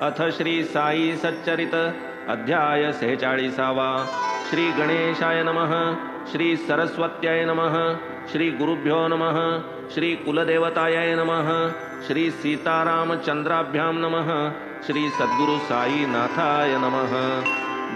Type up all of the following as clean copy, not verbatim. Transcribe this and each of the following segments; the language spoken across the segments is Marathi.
अथ श्री साई सच्चरित अध्याय 46. श्री गणेशाय नमः. श्री सरस्वत्याय नमः. श्री गुरुभ्यो नमः. श्री कुलदेवताय नमः. श्री सीतारामचंद्राभ्यां नमः. श्री सद्गुरु साई नाथाय नमः.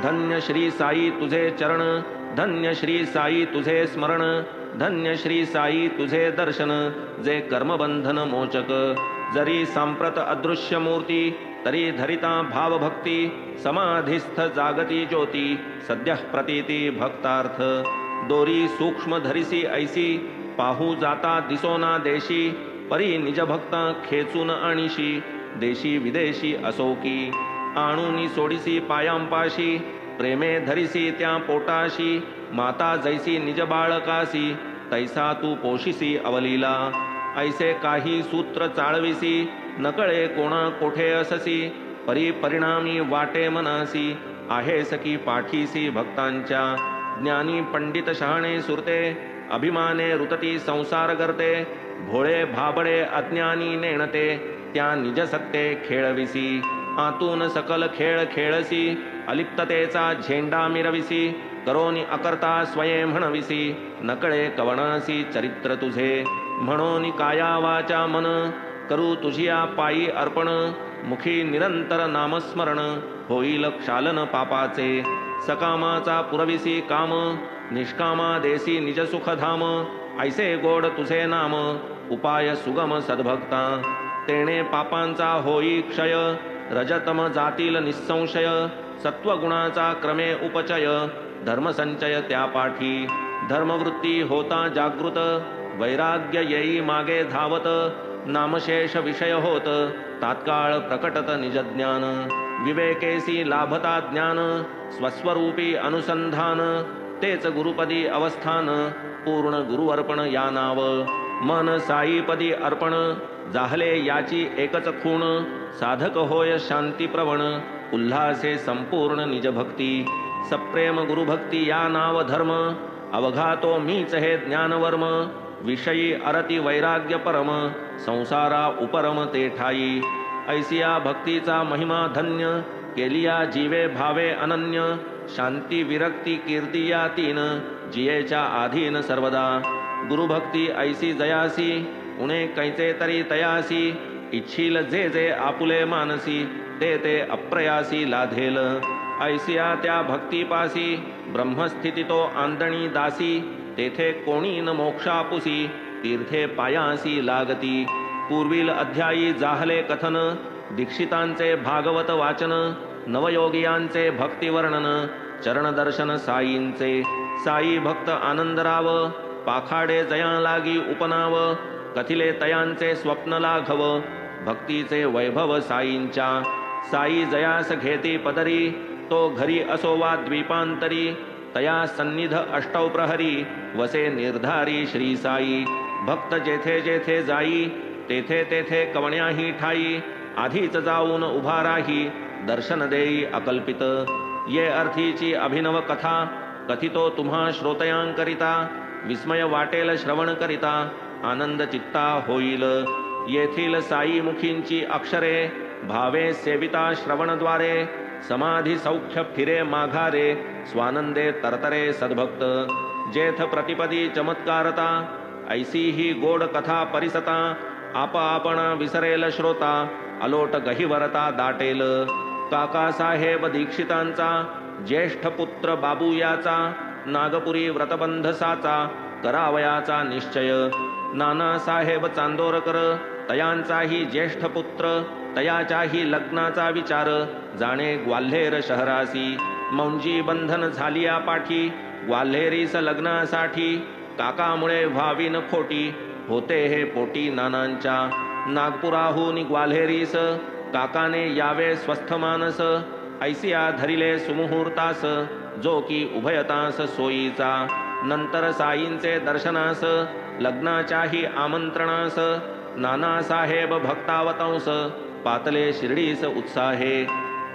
धन्य श्री साई तुझे चरण, धन्य श्री साई तुझे स्मरण, धन्य श्री साई तुझे दर्शन, जे कर्मबंधन मोचक. जरी सांप्रत अदृश्य मूर्ती, तरी धरिता भावभक्ती, समाधिस्थ जागती ज्योती, सद्यः प्रतीती भक्तार्थ. दोरी सूक्ष्म धरिसी ऐसी, पाहू जाता दिसोना देशी, परी निज भक्ता खेचून आणीशी, देशी विदेशी असोकी. आणूनी सोडिसी पायांपाशी, प्रेमे धरिसी त्या पोटाशी, माता जैसी निज बाळकासी, तैसा तू पोशिसी अवलीला. ऐसे काही सूत्र चाळविसी, नकळे कोणा कोठे अससी, परी परिणामी वाटे मनासी, आहे सकी पाठीसी भक्तांच्या. ज्ञानी पंडित शहाणे सुरते, अभिमाने रुतती संसार करते, भोळे भाबडे अज्ञानी नेणते, त्या निज सत्ते खेळविसी. आतून सकल खेळ खेळसी, अलिप्ततेचा झेंडा मिरविसी, करोनी अकर्ता स्वये म्हणविसी, नकळे कवणासी चरित्र तुझे. म्हणून काया वाचा मन, करू तुझिया पायी अर्पण, मुखी निरंतर नामस्मरण, होईल क्षालन पापाचे. सकामाचा पुरविसी काम, निष्कामा देसी निज सुखधाम, ऐसे गोड तुझे नाम, उपाय सुगम सद्भक्ता. तेणे पापांचा होई क्षय, रजतम जातील निसंशय, सत्वगुणाचा क्रमे उपचय, धर्मसंचय त्या पाठी. धर्मवृत्ती होता जागृत, वैराग्य येई मागे धावत, नामशेष विषय होत, तात्काळ प्रकटत निजज्ञान. विवेकेसी लाभता ज्ञान, स्वस्वरूपी अनुसंधान, तेच गुरुपदी अवस्थान, पूर्ण गुरुअर्पण या नाव. मन साईपदी अर्पण, जाहले याची एकच खूण, साधक होय शांतीप्रवण, उल्हासे संपूर्ण निजभक्ती. सप्रेम गुरुभक्ती या नाव धर्म, अवघा तो मीच हे ज्ञानवर्म, विषयी अरती वैराग्य परम, संसारा उपरम ते ठाई. ऐसिया भक्तीचा महिमा धन्य, केलिया जीवे भावे अनन्य, शांती विरक्ती कीर्ती या तीन, जियेच्या आधीन सर्वदा. गुरुभक्ती ऐसी जयासी, उणे कैचे तरी तयासी, इच्छील जे जे आपुले मानसी, ते ते अप्रयासी लाधेल. ऐसिया त्या भक्तीपासी, ब्रह्मस्थिती तो आंदणी दासी, तेथे कोणी न मोक्षापुसी, तीर्थे पायासी लागती. पूर्वील अध्यायी जाहले कथन, दीक्षितांचे भागवत वाचन, नवयोगियांचे भक्तिवर्णन, चरणदर्शन साईंचे. साई भक्त आनंदराव, पाखाडे जया लागी उपनाव, कथिले तयांचे स्वप्न लाघव, भक्तीचे वैभव साईंच्या. साई जयास घेती पदरी, तो घरी असो वा द्वीपांतरी, तया सन्निध अष्टौ प्रहरी, वसे निर्धारी श्री साई. भक्त जेथे जेथे जाई, तेथे तेथे कवण्याही ठाई, आधीच जाऊन उभा राही, दर्शन देई अकल्पित. ये अर्थीची अभिनव कथा, कथितो तुम्हा श्रोतयांकरिता, विस्मय वाटेल श्रवण करिता, आनंद चित्ता होईल. येथील साई मुखींची अक्षरे, भावे सेविता श्रवणद्वारे, समाधी सौख्य फिरे माघारे, स्वानंदे तरतरे सद्भक्त. जेथ प्रतिपदी चमत्कारता, ऐसी ही गोड कथा परिसता, आप आपणा विसरेल श्रोता, अलोट गहिवरता दाटेल. काकासाहेब दीक्षितांचा, ज्येष्ठ पुत्र बाबू याचा, नागपुरी व्रतबंध साचा, करावयाचा निश्चय. नानासाहेब चांदोरकर, तयांचाही ज्येष्ठ पुत्र, तयाच्याही लग्नाचा विचार, जाणे ग्वाल्हेर शहरासी. मौंजी बंधन झालिया पाठी, ग्वाल्हेरीस लग्नासाठी, काकामुळे व्हावी न खोटी, होते हे पोटी नानांच्या. नागपुराहून ग्वाल्हेरीस, काकाने यावे स्वस्थ मानस, ऐसिया धरिले सुमुहूर्तास, जो की उभयतास सोयीचा. नंतर साईंचे दर्शनास, लग्नाच्याही आमंत्रणास, नानासाहेब भक्तावतंस, पातले शिर्डीस उत्साहे.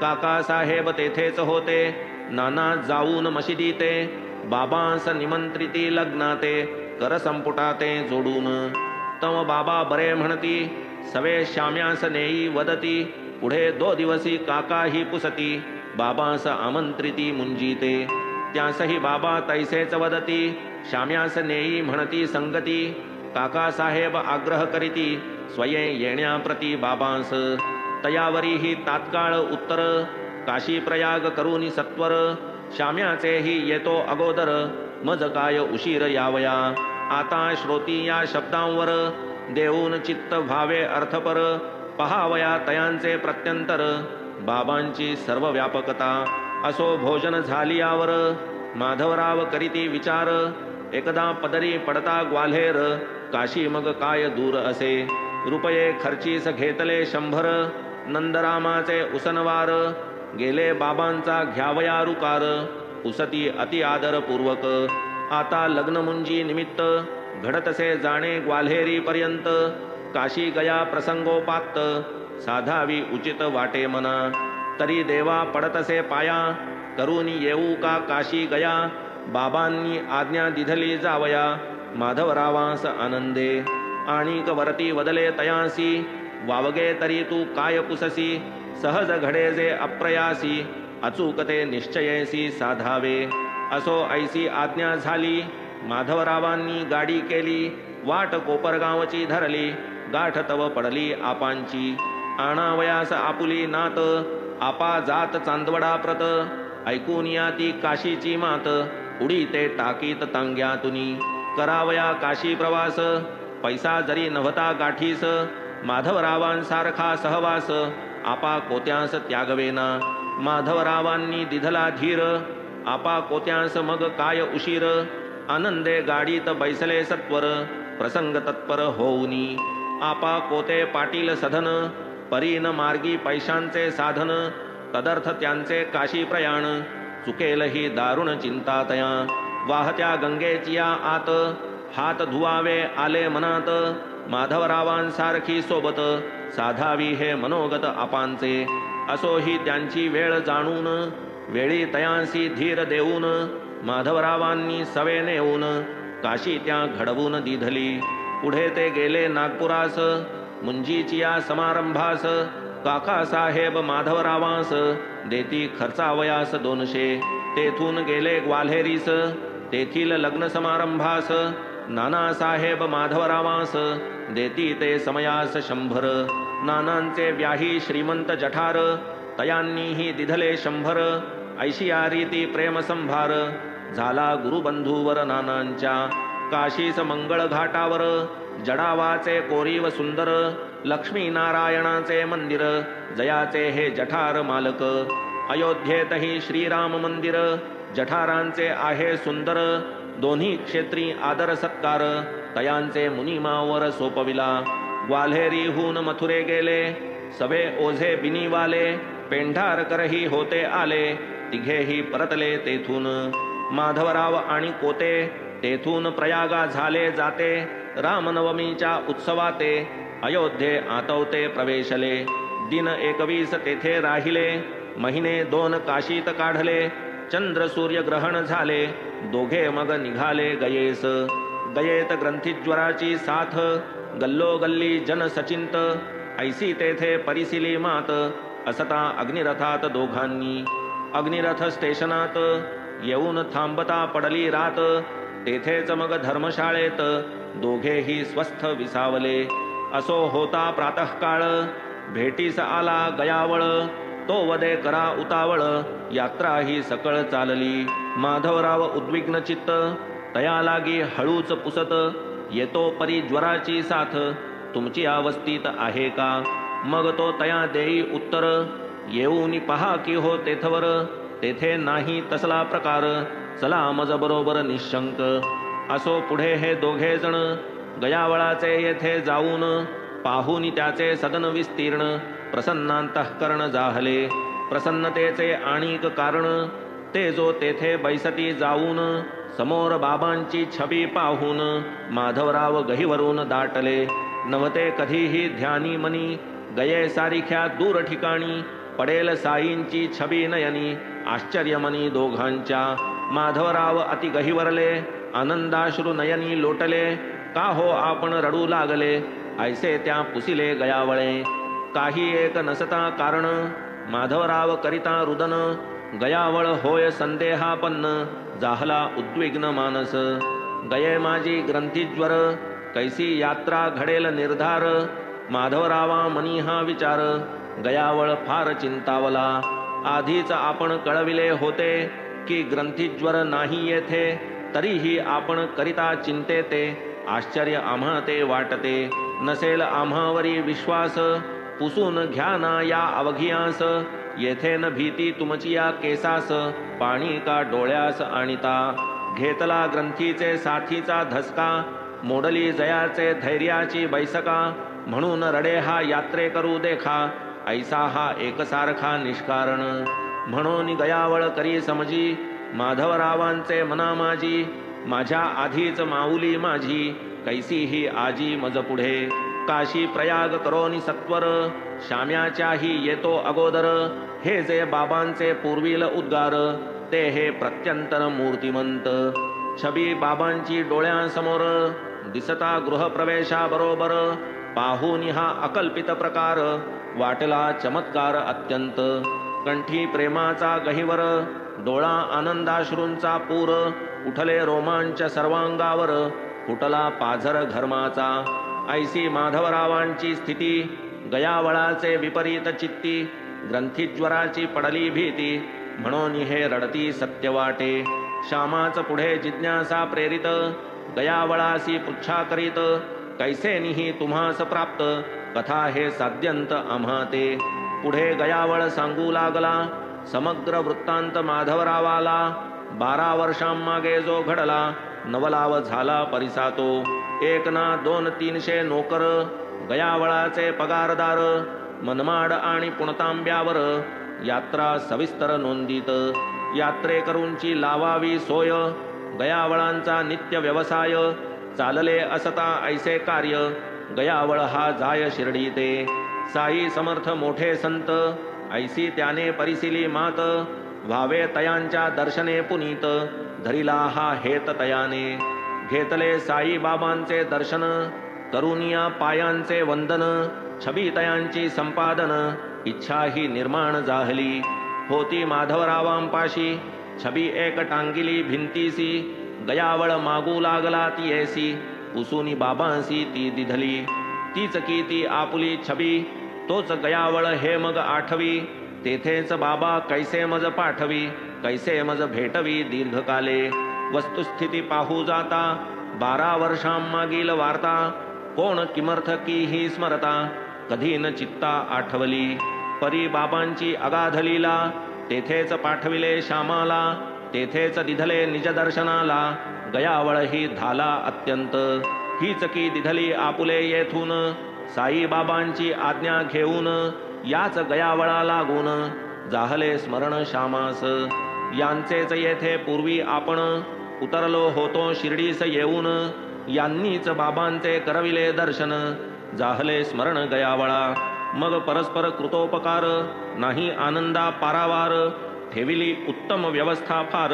काकासाहेब तेथेच होते, नाना जाऊन मशिदीते, बाबांस निमंत्रिती लग्नाते, करसंपुटाते जोडून. तव बाबा बरे म्हणती, सवे श्याम्यास नेई वदती, पुढे 2 दिवसी काकाही पुसती बाबांस आमंत्रिती मुंजीते त्यासही बाबा तैसेच वदती शाम्यास नेई म्हणती संगती काकासाहेब आग्रह करीती स्वयं येण्याप्रती बाबांस तयावरीही तात्काळ उत्तर काशी प्रयाग करूनी सत्वर शाम्याचेही येतो अगोदर मज काय उशीर यावया आता श्रोती या शब्दांवर देऊन चित्त व्हावे अर्थपर पहावया तयांचे प्रत्यंतर बाबांची सर्व व्यापकता असो भोजन झाली यावर माधवराव करीती विचार एकदा पदरी पडता ग्वाल्हेर काशी मग काय दूर असे रुपये खर्चीस घेतले 100 नंदरामाचे उसनवार गेले बाबांचा घ्यावया रुकार उसती अति आदर पूर्वक आता लग्न मुंजी निमित्त घडतसे जाणे ग्वाल्हेरी पर्यंत काशी गया प्रसंगोपात्त साधावी उचित वाटे मना तरी देवा पडतसे पाया करून येऊ का काशी गया बाबांनी आज्ञा दिधली जावया माधवरावांस आनंदे आणिक वरती वदले तयांसी वावगे तरी तू काय पुससी सहज घडे जे अप्रयासी अचूकते निश्चयेसी साधावे असो ऐसी आज्ञा झाली माधवरावांनी गाडी केली वाट कोपरगावची धरली गाठ तव पडली आपांची आणावयास आपुली नात आपा जात चांदवडा प्रत ऐकून या ती काशीची मात उडी ते टाकीत तांग्यातुनी करावया काशी प्रवास पैसा जरी नव्हता गाठीस माधवरावांसारखा सहवास आपा कोत्यांस त्यागवेना माधवरावांनी दिधला धीर आपा कोत्यांस मग काय उशीर आनंदे गाडीत बैसले सत्वर प्रसंग तत्पर होऊनी आपा कोते पाटील सधन परीन मार्गी पैशांचे साधन तदर्थ त्यांचे काशी प्रयाण चुकेल ही दारुण चिंता तया वाहत्या गंगेची आत हात धुवावे आले मनात माधवरावांसारखी सोबत साधावी हे मनोगत आपांचे असो ही त्यांची वेळ जाणून वेळी तयांसी धीर देऊन माधवरावांनी सवे नेऊन काशी त्या घडवून दिधली पुढे ते गेले नागपुरास मुंजीची या समारंभास काकासाहेब माधवरावांस देती खर्चावयास 200 तेथून गेले ग्वाल्हेरीस तेथील लग्न समारंभास नानासाहेब माधवरावांस देती ते समयास 100 नानांचे व्याही श्रीमंत जठार तयांनीही दिधले 100 ऐशिया रीती प्रेम संभार झाला गुरुबंधूवर नानांच्या काशीस मंगळ घाटावर जडावाचे कोरीव सुंदर लक्ष्मी नारायणाचे मंदिर जयाचे हे जठार मालक अयोध्येतही श्रीराम मंदिर जठारांचे आहे सुंदर दोन्ही क्षेत्री आदर सत्कार तयांचे मुनिमावर सोपविला ग्वाल्हेरीहून मथुरे गेले सभे ओझे बिनीवाले पेंढारकरही होते आले तिघेही परतले तेथून माधवराव आणि कोते तेथून प्रयागा झाले जाते रामनवमीच्या उत्सवाते अयोध्ये आतवते प्रवेशले दिन 21 तेथे राहिले महिने 2 काशीत काढले चंद्र सूर्य ग्रहण झाले दोघे मग निघाले गयेस गयेत ग्रंथीज्वराची साथ गल्लोगल्ली जन सचिंत ऐसी तेथे परिसिली मात असता अग्निरथात दोघांनी अग्निरथ स्टेशनात येऊन थांबता पडली रात तेथेच मग धर्मशाळेत दोघेही स्वस्थ विसावले असो होता प्रातःकाळ भेटीस आला गयावळ तो वदे करा उतावळ यात्रा ही सकळ चालली माधवराव उद्विग्न चित्त तया लागी हळूच पुसत येतो परी ज्वराची साथ तुमची अवस्थित आहे का मग तो तया देई उत्तर येऊन पहा की हो तेथवर तेथे नाही तसला प्रकार चला मज बरोबर निशंक असो पुढे हे दोघे जण गयावळाचे येथे जाऊन पाहून त्याचे सदन विस्तीर्ण प्रसन्नांतःकरण जाहले प्रसन्नतेचे आणिक कारण ते जो तेथे बैसती जाऊन समोर बाबांची छबी पाहून माधवराव गहीवरून दाटले नव्हते कधीही ध्यानी मनी गये सारिख्या दूर ठिकाणी पडेल साईंची छबी नयनी आश्चर्यमनी दोघांच्या माधवराव अति गहिवरले आनंदाश्रू नयनी लोटले का हो आपण रडू लागले ऐसे त्या पुसिले गयावळे काही एक नसता कारण, माधवराव करिता रुदन, गयावळ होय संदेहापन्न, जाहला उद्विग्न मानस. गये माझी ग्रंथीज्वर, कैसी यात्रा घडेल निर्धार, माधवरावा मनी हा विचार, गयावळ फार चिंतावला. आधीच आपण कळविले होते, की ग्रंथीज्वर नाही येथे, तरीही आपण करिता चिंते ते, आश्चर्य आम्हा ते वाटते. नसेल आम्हावरी विश्वास, पुसून घ्या ना या अवघियास, येथे न भीती तुमची या केसास, पाणी का डोळ्यास आणिता. घेतला ग्रंथीचे साथीचा धसका, मोडली जयाचे धैर्याची बैसका, म्हणून रडे हा यात्रे करू देखा, ऐसा हा एकसारखा निष्कारण. म्हणून गयावळ करी समजी, माधवरावांचे मना माझी, माझ्या आधीच माऊली माझी, कैसी ही आजी मज पुढे. काशी प्रयाग करोनी सत्वर, शाम्याच्याही येतो अगोदर, हे जे बाबांचे पूर्वील उद्गार, ते हे प्रत्यंतर मूर्तिमंत. छबी बाबांची डोळ्यांसमोर, दिसता गृहप्रवेशाबरोबर, पाहून हा अकल्पित प्रकार, वाटला चमत्कार अत्यंत. कंठी प्रेमाचा गहिवर, डोळा आनंदाश्रूंचा पूर, उठले रोमांच सर्वांगावर, फुटला पाझर घर्माचा. ऐसी माधवरावांची स्थिती, गयावळाचे विपरीत चित्ती, ग्रंथीज्वराची पडली भीती, म्हणून हे रडती सत्य वाटे. श्यामाच पुढे जिज्ञासा प्रेरित, गयावळासी पृच्छा करीत, कैसे निही तुम्हास प्राप्त, कथा हे साध्यंत आम्हा ते. पुढे गयावळ सांगू लागला, समग्र वृत्तांत माधवरावाला. 12 वर्षांमागे जो घडला, नवलाव झाला परिसातो. 1 ना 2 300 नोकर, गयावळाचे पगारदार, मनमाड आणि पुणतांब्यावर, यात्रा सविस्तर नोंदीत. यात्रेकरूंची लावावी सोय, गयावळांचा नित्य व्यवसाय, चालले असता ऐसे कार्य, गयावळ हा जाय शिर्डीते. साई समर्थ मोठे संत, ऐसी त्याने परिसिली मात, व्हावे तयांच्या दर्शने पुनीत, धरिला हा हेत तयाने. घेतले साई बाबांचे दर्शन, करुनिया पायांचे वंदन, छबी तयांची संपादन, इच्छा ही निर्माण जाहली. होती माधवरावांपाशी, छबी एक टांगिली भिंतीसी, गयावळ मागू लागला ती ऐसी, पुसुनी बाबांसी ती दिधली. तीच की ती आपुली छबी, तोच गयावळ हे मग आठवी. तेथेच बाबा कैसे मज पाठवी, कैसे मज भेटवी दीर्घकाले. वस्तुस्थिती पाहू जाता, 12 वर्षांमागील वार्ता, कोण किमर्थ की ही स्मरता, कधी न चित्ता आठवली. परी बाबांची अगाध लीला, तेथेच पाठविले श्यामाला, तेथेच दिधले निज दर्शनाला, गयावळ ही धाला अत्यंत. हीच की दिधली आपुले येथून, साई बाबांची आज्ञा घेऊन, याच गयावळा लागून, जाहले स्मरण श्यामास. यांचेच येथे पूर्वी आपण, उतरलो होतो शिर्डीस येऊन, यांनीच बाबांचे करविले दर्शन, जाहले स्मरण गयावळा. मग परस्पर कृतोपकार, नाही आनंदा पारावार, ठेविली उत्तम व्यवस्था फार,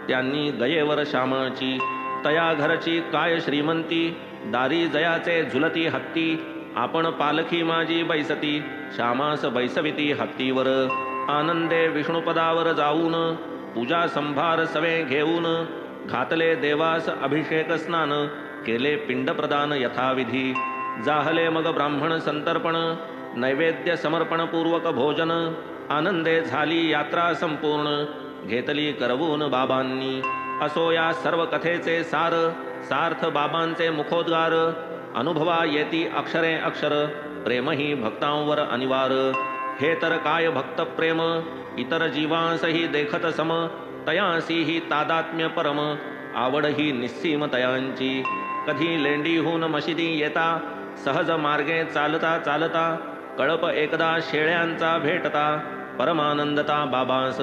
त्यांनी गयेवर श्यामाची. तया घरची काय श्रीमंती, दारी जयाचे झुलती हत्ती, आपण पालखी माझी बैसती, श्यामास बैसविती हत्तीवर. आनंदे विष्णुपदावर जाऊन, पूजा संभार सवे घेऊन, घातले देवास अभिषेक स्नान, केले पिंड प्रदान यथाविधी. जाहले मग ब्राह्मण संतर्पण, नैवेद्य समर्पण पूर्वक भोजन, आनंदे झाली यात्रा संपूर्ण, घेतली करवून बाबांनी. असो या सर्व कथेचे सार, सार्थ बाबांचे मुखोद्गार, अनुभवा येती अक्षरे अक्षर, प्रेमही भक्तांवर अनिवार. हे तर काय भक्त प्रेम, इतर जीवांसही देखत सम, तयांसीही तादात्म्य परम, आवड ही निस्सीम तयांची. कधी लेंडीहून मशिदी येता, सहज मार्गे चालता चालता, कळप एकदा शेळ्यांचा भेटता, परमानंदता बाबांस.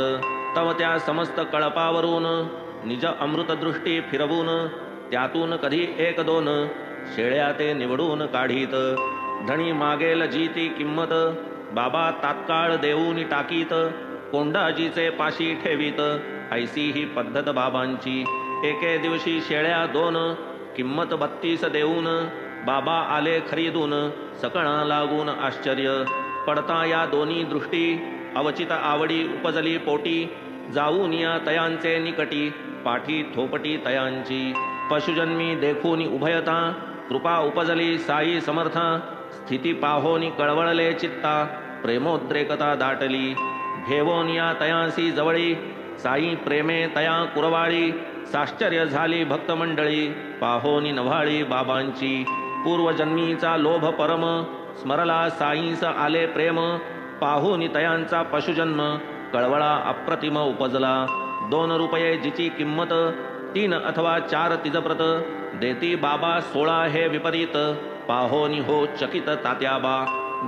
तव त्या समस्त कळपावरून, निज अमृतदृष्टी फिरवून, त्यातून कधी 1-2 शेळ्या ते निवडून काढीत. धणी मागेल जी ती किंमत, बाबा तात्काळ देऊन टाकीत, कोंडाजीचे पाशी ठेवीत, ऐसी ही पद्धत बाबांची. एके दिवशी शेळ्या 2, किंमत 32 देऊन, बाबा आले खरीदून, सकळा लागून आश्चर्य. पडता या दोन्ही दृष्टी अवचित आवडी उपजली पोटी जाऊन या तयांचे निकटी पाठी थोपटी तयांची पशुजन्मी देखून उभयता कृपा उपजली साई समर्था स्थिती पाहोनी कळवळले चित्ता प्रेमोद्रेकता दाटली घेवोन या तयांसी जवळी साई प्रेमे तया कुरवाळी साश्चर्य झाली भक्तमंडळी पाहोनी नव्हाळी बाबांची पूर्वजन्मीचा लोभ परम स्मरला साईंस आले प्रेम पाहुनी तयांचा पशुजन्म कळवळा अप्रतिम उपजला 2 रुपये जिची किंमत 3 अथवा 4 तिजप्रत देती बाबा 16 हे विपरीत पाहोनी हो चकित तात्याबा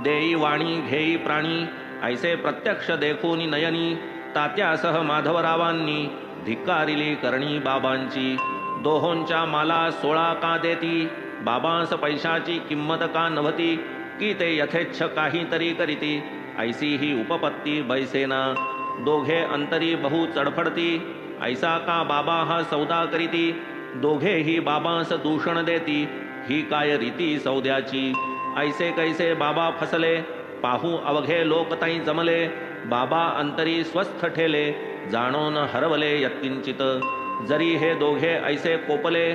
देई वाणी घेई प्राणी ऐसे प्रत्यक्ष देखूनी नयनी तात्यासह माधवरावांनी धिक्कारिली करणी बाबांची दोहोंच्या माला 16 का देती बाबांस पैशाची किंमत का नव्हती की ते यथेच्छ काहीतरी करीती ऐसी ही उपपत्ती बैसेना दोघे अंतरी बहु चडफडती ऐसा का बाबा हा सौदा करीती दोघेही बाबांस दूषण देती ही काय रीती सौद्याची ऐसे कैसे बाबा फसले पाहू अवघे लोक ताई जमले बाबा अंतरी स्वस्थ ठेले जाणून हरवले यत्किंचित जरी हे दोघे ऐसे कोपले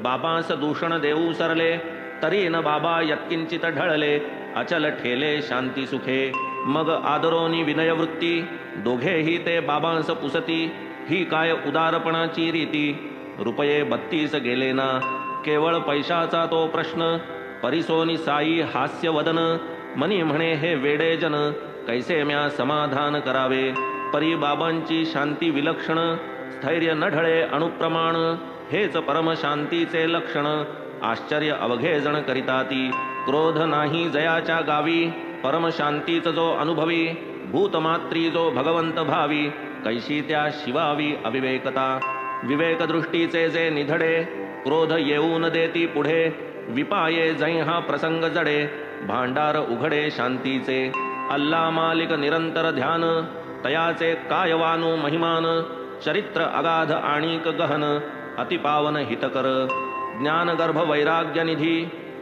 बाबांस दूषण देऊ सरले तरी न बाबा यत्किंचित ढळले अचल ठेले शांती सुखे मग आदरोनी विनयवृत्ती दोघेही ते बाबांस पुसती ही काय उदारपणाची रीती रुपये 32 गेले ना केवळ पैशाचा तो प्रश्न परिसोनी साई हास्य वदन मनी म्हणे हे वेडे जन कैसे म्या समाधान करावे परी बाबांची शांती विलक्षण स्थैर्य न ढळे अणुप्रमाण हेच परम शांतीचे लक्षण आश्चर्य अवघे जण करिताती क्रोध नाही जयाच्या गावी परम शांतीच जो अनुभवी भूतमात्री जो भगवंत भावी कैशी त्या शिवावी अविवेकता विवेक दृष्टीचे जे निधडे क्रोध येऊन देती पुढे विपाये जै हा प्रसंग जडे भांडार उघडे शांतीचे अल्ला मालिक निरंतर ध्यान तयाचे कायवानु महिमान चरित्र अगाध आणिक गहन अतिपावन हितकर ज्ञानगर्भ वैराग्य निधी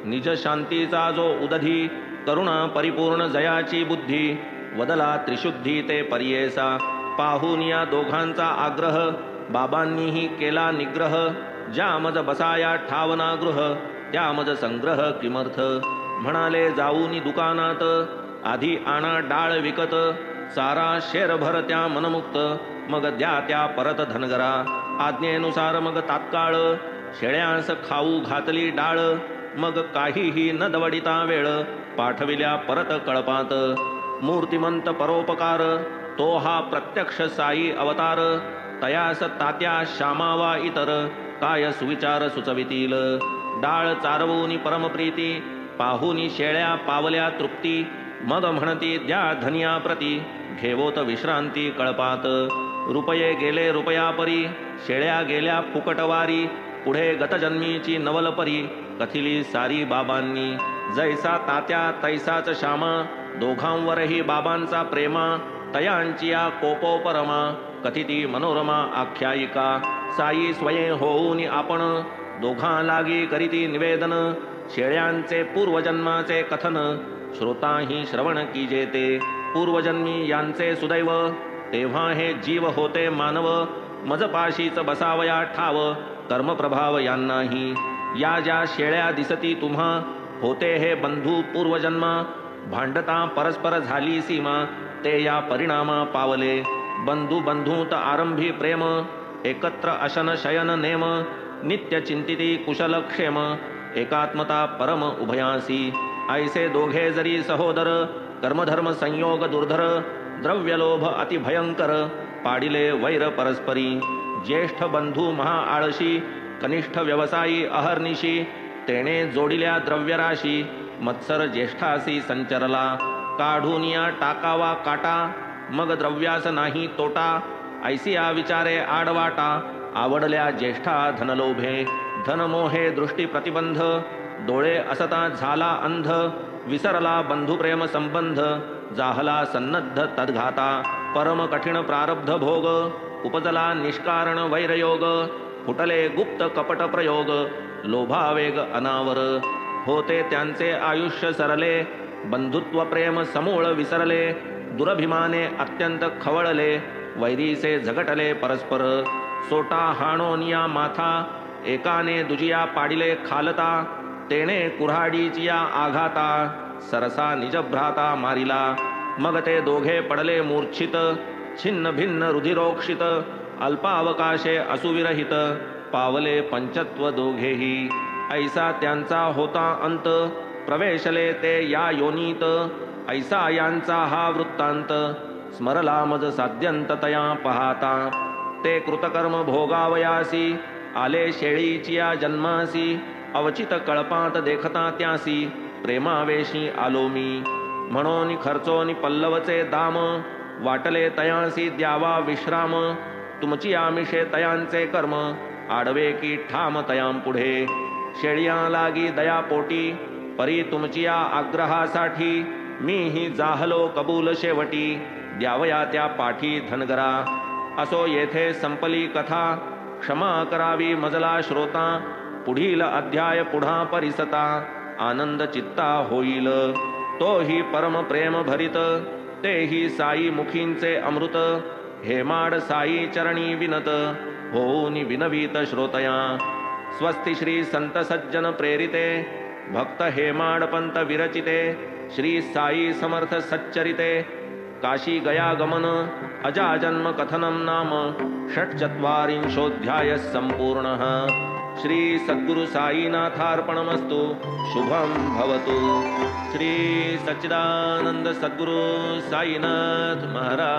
निज शांतीचा जो उदधी करुणा परिपूर्ण जयाची बुद्धी वदला त्रिशुद्धी ते परियेसा पाहून या दोघांचा आग्रह बाबांनीही केला निग्रह ज्यामज बसाया ठावना गृह त्यामज संग्रह किमर्थ म्हणाले जाऊनी दुकानात आधी आणा डाळ विकत सारा शेरभर त्या मनमुक्त मग द्या त्या परत धनगरा आज्ञेनुसार मग तात्काळ शेळ्यांस खाऊ घातली डाळ मग काहीही न दवडिता वेळ पाठविल्या परत कळपात मूर्तिमंत परोपकार तो हा प्रत्यक्ष साई अवतार तयास तात्या श्यामावा इतर काय सुविचार सुचवितील डाळ चारवूनी परमप्रीती पाहुनी शेळ्या पावल्या तृप्ती मग म्हणती द्या धनिया प्रती घेवोत विश्रांती कळपात रुपये गेले रुपयापरी शेळ्या गेल्या फुकटवारी पुढे गतजन्मीची नवलपरी कथिली सारी बाबांनी जैसा तात्या तैसाच श्यामा दोघांवरही बाबांचा प्रेमा तयांची या कोपोपरमा कथिती मनोरमा आख्यायिका साई स्वयं होऊनी आपण दोघां लागी करीती निवेदन शेळ्यांचे पूर्वजन्माचे कथन श्रोताही श्रवण कीजे ते पूर्वजन्मी यांचे सुदैव तेव्हा हे जीव होते मानव मजपाशीच बसावया ठाव कर्मप्रभाव यांनाही या ज्या शेळ्या दिसती तुम्हा होते हे बंधू पूर्वजन्मा भांडता परस्पर झाली सीमा ते या परिणामा पावले बंधू बंधूत आरंभी प्रेम एकत्र अशन शयन नेम नित्य चिंतिती कुशल क्षेम एकात्मता परम उभयासी ऐसे दोघे जरी सहोदर कर्मधर्म संयोग दुर्धर द्रव्यलोभ अति भयंकर पाडिले वैर परस्परी ज्येष्ठ बंधू महा आळशी कनिष्ठ व्यवसायी अहर्निशी तेने जोडिल्या द्रव्यराशी मत्सर ज्येष्ठासी संचरला काढूनिया टाकावा काटा मग द्रव्यास नाही तोटा ऐसिया विचारे आडवाटा आवडल्या ज्येष्ठा धनलोभे धनमोहे दृष्टी प्रतिबंध डोळे असता झाला अंध विसरला बंधुप्रेम संबंध जाहला सन्नद्ध तद्घाता परम कठीण प्रारब्ध भोग उपजला निष्कारण वैरयोग फुटले गुप्त कपट प्रयोग लोभावेग अनावर होते त्यांचे आयुष्य सरले बंधुत्व प्रेम समूळ विसरले, दुरभिमाने अत्यंत खवळले, वैरीसे झगटले परस्पर, सोटा हाणोनिया माथा, एकाने दुजिया पाडिले खालता, तेने कुऱ्हाडीचिया आघाता, सरसा निजभ्राता मारिला, मग ते दोघे पडले मूर्छित, छिन्न भिन्न रुधिरोक्षित, अल्पावकाशे असुविरहित, पावले पंचत्व दोघेही, ऐसा त्यांचा होता अंत, प्रवेशले ते या योनीत, ऐसा यांचा हा वृत्तांत, स्मरला मज साध्यंत तया पाहता, ते कृतकर्म भोगावयासी, आले शेळीचिया जन्मासी, अवचित कळपात देखता त्यासी, प्रेमावेशी आलो मी, म्हणून खर्चोनी पल्लवचे दाम, वाटले तयांसी द्यावा विश्राम, तुमची आमिषे तयांचे कर्म, आडवे की ठाम तयां पुढे, शेळिया लागी दयापोटी, परी तुमचिया आग्रहासाठी, मीही जाहलो कबूल शेवटी, द्यावया त्या पाठी धनगरा, असो येथे संपली कथा, क्षमा करावी मजला श्रोता, पुढील अध्याय पुढा परिसता, आनंद चित्ता होईल, तोही परम प्रेम भरित, तेही साई मुखींचे अमृत, हेमाड साई चरणी विनत, होऊन विनवीत श्रोतया, स्वस्ति श्री संत सज्जन प्रेरिते, भक्त हेमाड पंत विरचिते, श्री साई समर्थ सच्चरिते, काशी गया गमन अजाजन्म कथनम नाम षट्चत्वारिंशोऽध्यायः संपूर्णः। श्री सद्गुरु साईनाथार्पणमस्तु। शुभं भवतु। श्री सच्चिदानंद सद्गुरु साईनाथ महाराज।